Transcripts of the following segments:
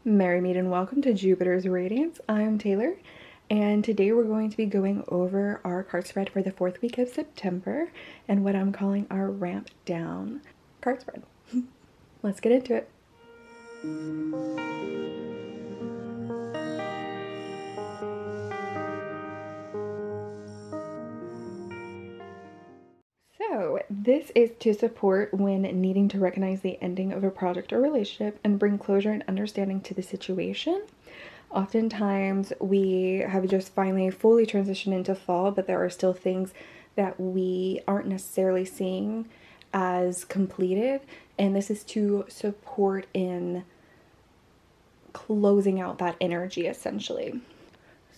Merry meet and welcome to Jupiter's Radiance. I'm Taylor, and today we're going to be going over our card spread for the fourth week of September and what I'm calling our ramp down card spread. Let's get into it. So, this is to support when needing to recognize the ending of a project or relationship and bring closure and understanding to the situation. Oftentimes, we have just finally fully transitioned into fall, but there are still things that we aren't necessarily seeing as completed, and this is to support in closing out that energy essentially.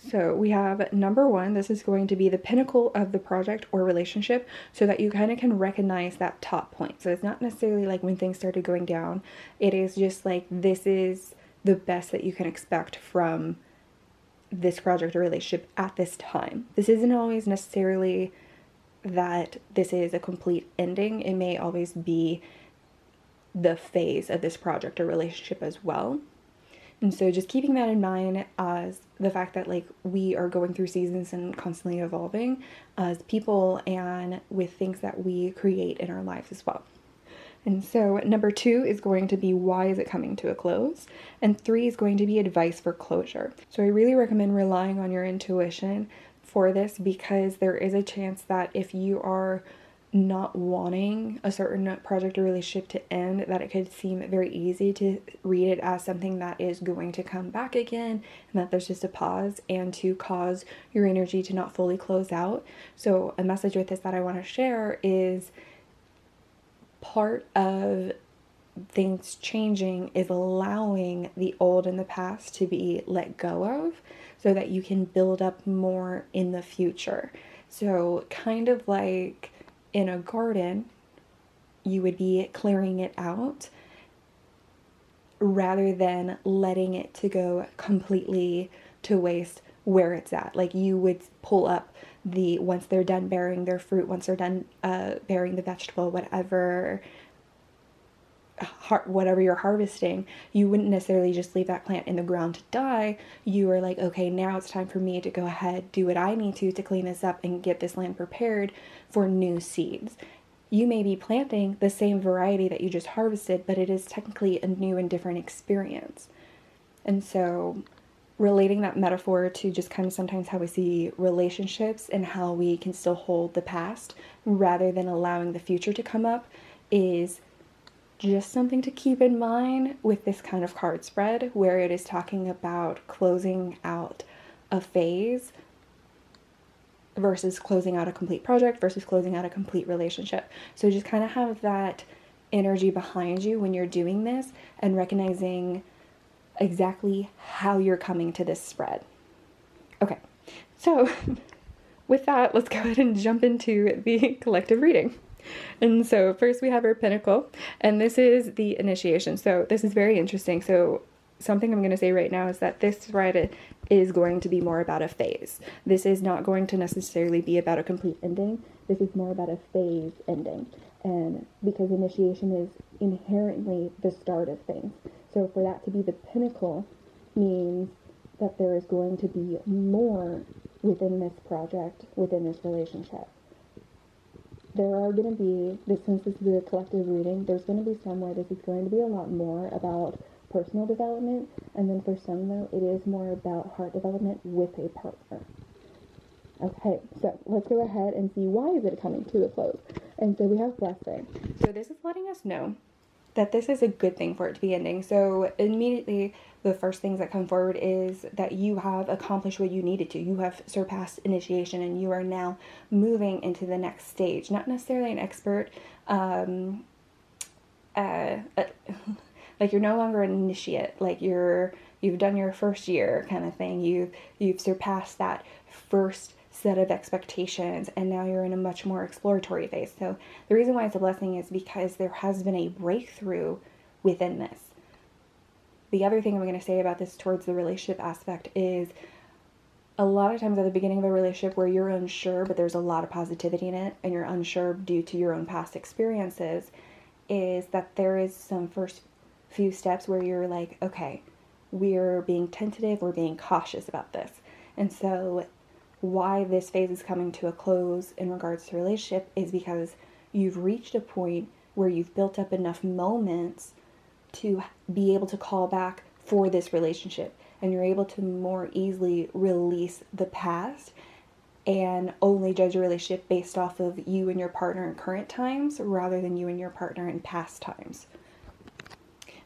So we have number one, this is going to be the pinnacle of the project or relationship so that you kind of can recognize that top point. So it's not necessarily like when things started going down, it is just like this is the best that you can expect from this project or relationship at this time. This isn't always necessarily that this is a complete ending. It may always be the phase of this project or relationship as well. And so just keeping that in mind as the fact that like we are going through seasons and constantly evolving as people and with things that we create in our lives as well. And so number two is going to be why is it coming to a close? And three is going to be advice for closure. So I really recommend relying on your intuition for this because there is a chance that if you are not wanting a certain project or relationship to end, that it could seem very easy to read it as something that is going to come back again and that there's just a pause and to cause your energy to not fully close out. So a message with this that I want to share is part of things changing is allowing the old and the past to be let go of so that you can build up more in the future. So kind of like in a garden, you would be clearing it out rather than letting it to go completely to waste where it's at. Like you would pull up once they're done bearing their fruit, once they're done bearing the vegetable, whatever you're harvesting, you wouldn't necessarily just leave that plant in the ground to die. You are like, okay, now it's time for me to go ahead, do what I need to clean this up and get this land prepared for new seeds. You may be planting the same variety that you just harvested, but it is technically a new and different experience. And so relating that metaphor to just kind of sometimes how we see relationships and how we can still hold the past rather than allowing the future to come up is just something to keep in mind with this kind of card spread where it is talking about closing out a phase versus closing out a complete project versus closing out a complete relationship. So just kind of have that energy behind you when you're doing this and recognizing exactly how you're coming to this spread. Okay, so with that, let's go ahead and jump into the collective reading. And so first we have our pinnacle, and this is the initiation. So this is very interesting. So something I'm going to say right now is that this spread is going to be more about a phase. This is not going to necessarily be about a complete ending. This is more about a phase ending. And because initiation is inherently the start of things. So for that to be the pinnacle means that there is going to be more within this project, within this relationship. There are going to be, since this is a collective reading, there's going to be some where this is going to be a lot more about personal development, and then for some, though, it is more about heart development with a partner. Okay, so let's go ahead and see why is it coming to a close. And so we have blessing. So this is letting us know that this is a good thing for it to be ending. So immediately the first things that come forward is that you have accomplished what you needed to. You have surpassed initiation and you are now moving into the next stage. Not necessarily an expert, like you're no longer an initiate, like you've done your first year kind of thing. You've surpassed that first set of expectations and now you're in a much more exploratory phase. So the reason why it's a blessing is because there has been a breakthrough within this. The other thing I'm going to say about this towards the relationship aspect is a lot of times at the beginning of a relationship where you're unsure but there's a lot of positivity in it and you're unsure due to your own past experiences, is that there is some first few steps where you're like, okay, we're being tentative, we're being cautious about this. And so why this phase is coming to a close in regards to relationship is because you've reached a point where you've built up enough moments to be able to call back for this relationship, and you're able to more easily release the past and only judge a relationship based off of you and your partner in current times rather than you and your partner in past times.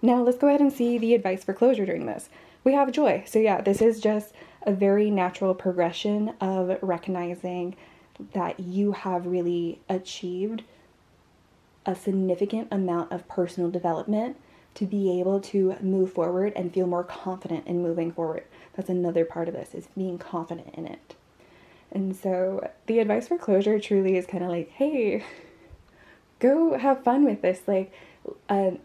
Now let's go ahead and see the advice for closure during this. We have joy. So yeah, this is just a very natural progression of recognizing that you have really achieved a significant amount of personal development to be able to move forward and feel more confident in moving forward. That's another part of this, is being confident in it. And so the advice for closure truly is kind of like, hey, go have fun with this. Like, it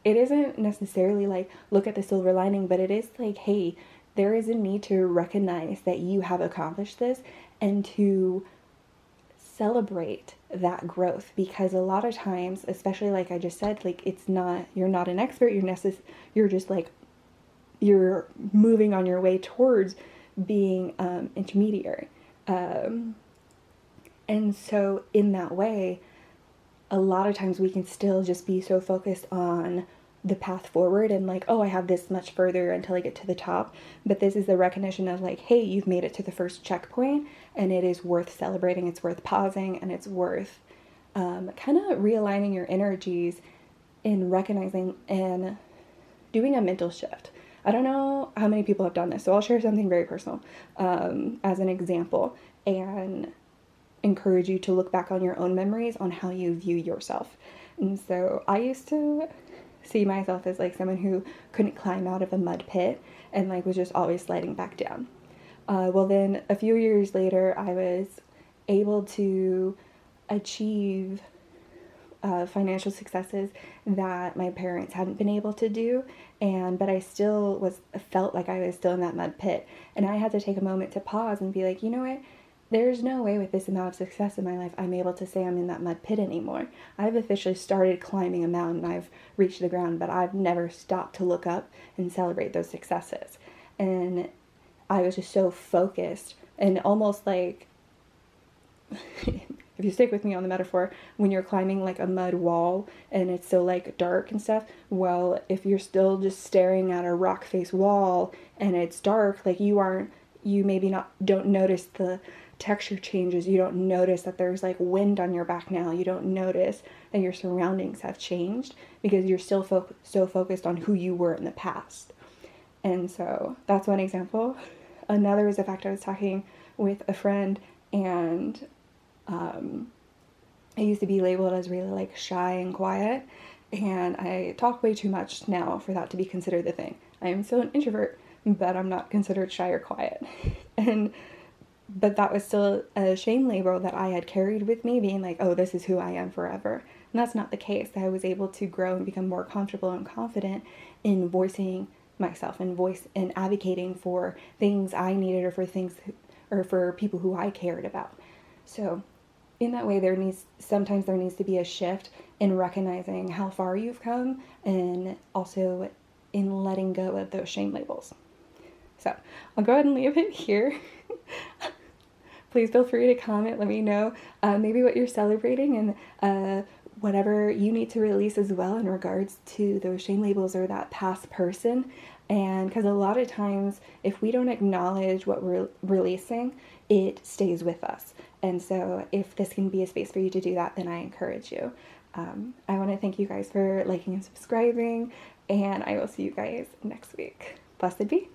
isn't necessarily like, look at the silver lining, but it is like, hey, there is a need to recognize that you have accomplished this and to celebrate that growth, because a lot of times, especially like I just said, like you're not an expert, you're just like, you're moving on your way towards being intermediary. And so in that way, a lot of times we can still just be so focused on the path forward and like, oh, I have this much further until I get to the top. But this is the recognition of like, hey, you've made it to the first checkpoint and it is worth celebrating. It's worth pausing, and it's worth kind of realigning your energies in recognizing and doing a mental shift. I don't know how many people have done this, so I'll share something very personal as an example and encourage you to look back on your own memories on how you view yourself. And so I used to see myself as like someone who couldn't climb out of a mud pit and like was just always sliding back down. Well, then a few years later, I was able to achieve financial successes that my parents hadn't been able to do, but I still felt like I was still in that mud pit, and I had to take a moment to pause and be like, you know what? There's no way with this amount of success in my life I'm able to say I'm in that mud pit anymore. I've officially started climbing a mountain. I've reached the ground, but I've never stopped to look up and celebrate those successes. And I was just so focused and almost like, if you stick with me on the metaphor, when you're climbing like a mud wall and it's so like dark and stuff, well, if you're still just staring at a rock face wall and it's dark, like you don't notice the texture changes. You don't notice that there's like wind on your back now. You don't notice that your surroundings have changed because you're still so focused on who you were in the past. And so that's one example. Another is the fact I was talking with a friend, and I used to be labeled as really like shy and quiet, and I talk way too much now for that to be considered the thing. I am still an introvert, but I'm not considered shy or quiet. But that was still a shame label that I had carried with me, being like, oh, this is who I am forever. And that's not the case. I was able to grow and become more comfortable and confident in voicing myself and advocating for things I needed, or for people who I cared about. So in that way, sometimes there needs to be a shift in recognizing how far you've come, and also in letting go of those shame labels. So I'll go ahead and leave it here. Please feel free to comment. Let me know maybe what you're celebrating, and whatever you need to release as well in regards to those shame labels or that past person. And because a lot of times, if we don't acknowledge what we're releasing, it stays with us. And so if this can be a space for you to do that, then I encourage you. I want to thank you guys for liking and subscribing, and I will see you guys next week. Blessed be.